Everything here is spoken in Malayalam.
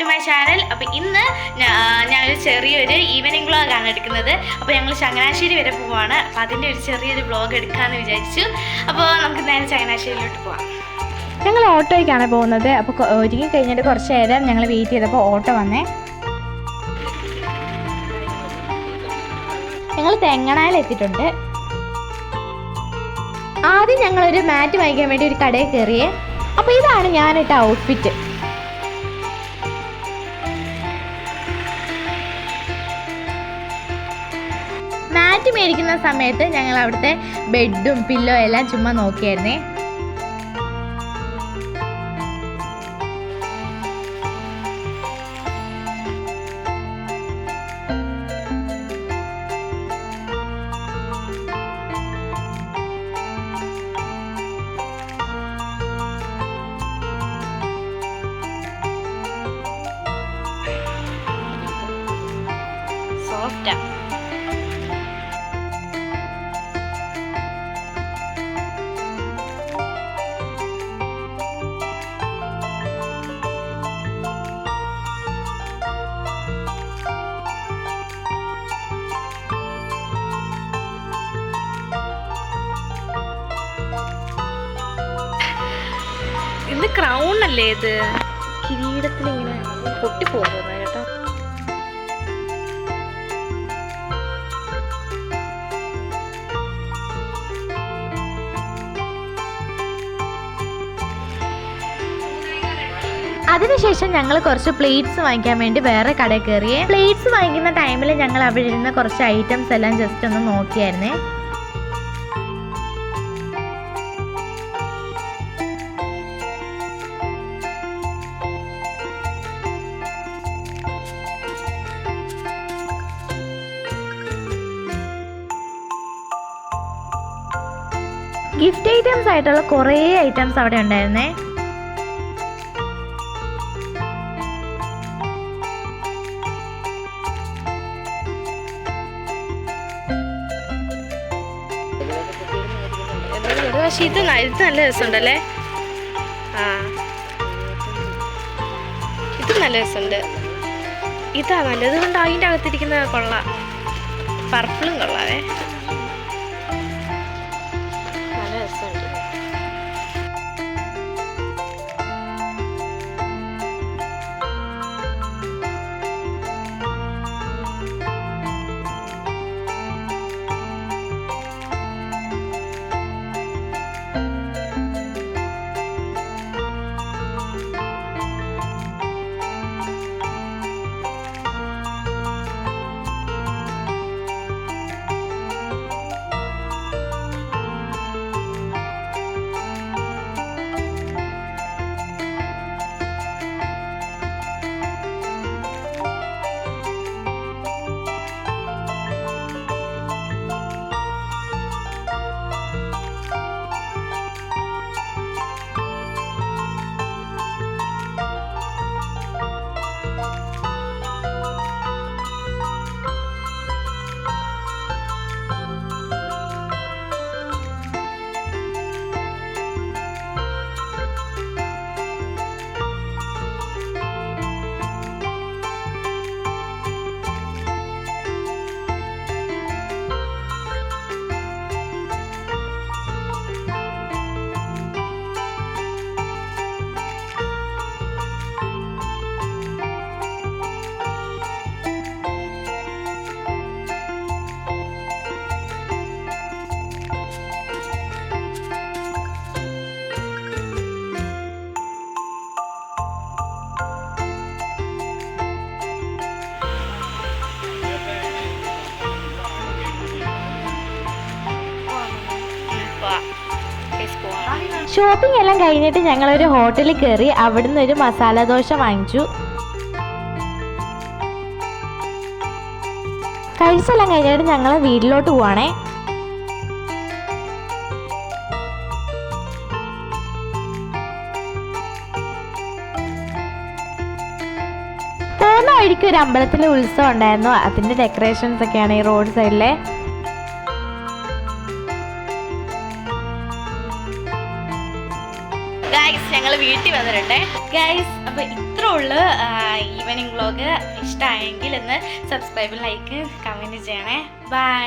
To my channel. അപ്പോൾ ഇന്ന് ഞാനൊരു ചെറിയൊരു ഈവനിങ് വ്ളോഗാണ് എടുക്കുന്നത്. അപ്പോൾ ഞങ്ങൾ ചങ്ങനാശ്ശേരി വരെ പോവാണ്. അപ്പോൾ അതിൻ്റെ ഒരു ചെറിയൊരു വ്ളോഗ് എടുക്കാമെന്ന് വിചാരിച്ചു. അപ്പോൾ നമുക്ക് നേരെ ചങ്ങനാശ്ശേരിയിലോട്ട് പോവാം. ഞങ്ങൾ ഓട്ടോയ്ക്കാണ് പോകുന്നത്. അപ്പോൾ ഒരുങ്ങി കഴിഞ്ഞിട്ട് കുറച്ച് നേരം ഞങ്ങൾ വെയിറ്റ് ചെയ്തപ്പോൾ ഓട്ടോ വന്നേ. ഞങ്ങൾ തെങ്ങണായിലെത്തിയിട്ടുണ്ട്. ആദ്യം ഞങ്ങളൊരു മാറ്റ് വാങ്ങിക്കാൻ വേണ്ടി ഒരു കടയിൽ കയറിയേ. അപ്പോൾ ഇതാണ് ഞാനിട്ട ഔട്ട്ഫിറ്റ്. മാറ്റ് മേടിക്കുന്ന സമയത്ത് ഞങ്ങൾ അവിടുത്തെ ബെഡും പില്ലോ എല്ലാം ചുമ്മാ നോക്കിയായിരുന്നേ. സോഫ്റ്റാ. ഇത് ക്രൗൺ അല്ലേ? ഇത് കിരീടത്തിൽ ഇങ്ങനെ പൊട്ടിപ്പോകുന്നത് കേട്ടോ. അതിനുശേഷം ഞങ്ങൾ കുറച്ച് പ്ലേറ്റ്സ് വാങ്ങിക്കാൻ വേണ്ടി വേറെ കടയിൽ കയറിയേ. പ്ലേറ്റ്സ് വാങ്ങിക്കുന്ന ടൈമിൽ ഞങ്ങൾ അവിടെ ഇരുന്ന് കുറച്ച് ഐറ്റംസ് എല്ലാം ജസ്റ്റ് ഒന്ന് നോക്കിയായിരുന്നേ. ഗിഫ്റ്റ് ഐറ്റംസ് ആയിട്ടുള്ള കുറേ ഐറ്റംസ് അവിടെ ഉണ്ടായിരുന്നേ. പക്ഷെ ഇത് നല്ല രസമുണ്ടല്ലേ. ആ, ഇത് നല്ല രസമുണ്ട്. ഇതാ നല്ലത്. കൊണ്ട് അതിൻ്റെ അകത്തിരിക്കുന്ന കൊള്ളാം. പർപ്പിളും കൊള്ളാവേ. നല്ല രസമുണ്ട്. ഷോപ്പിംഗ് എല്ലാം കഴിഞ്ഞിട്ട് ഞങ്ങളൊരു ഹോട്ടലിൽ കയറി. അവിടുന്ന് ഒരു മസാല ദോശ വാങ്ങിച്ചു. കഴിച്ചെല്ലാം കഴിഞ്ഞിട്ട് ഞങ്ങൾ വീട്ടിലോട്ട് പോവാണേ. പോകുന്ന വഴിക്ക് ഒരു അമ്പലത്തിലെ ഉത്സവം ഉണ്ടായിരുന്നു. അതിൻ്റെ ഡെക്കറേഷൻസ് ഒക്കെയാണ് ഈ റോഡ് സൈഡിലെ. ഗൈസ് ഞങ്ങൾ വീട്ടിൽ വന്നിട്ടുണ്ട് ഗൈസ്. അപ്പോൾ ഇത്രേ ഉള്ളൂ ഈ ഈവനിങ് വ്ളോഗ് ഇഷ്ടമായെങ്കിൽ ഒന്ന് സബ്സ്ക്രൈബ് ലൈക്ക് കമൻറ്റ് ചെയ്യണേ. ബൈ.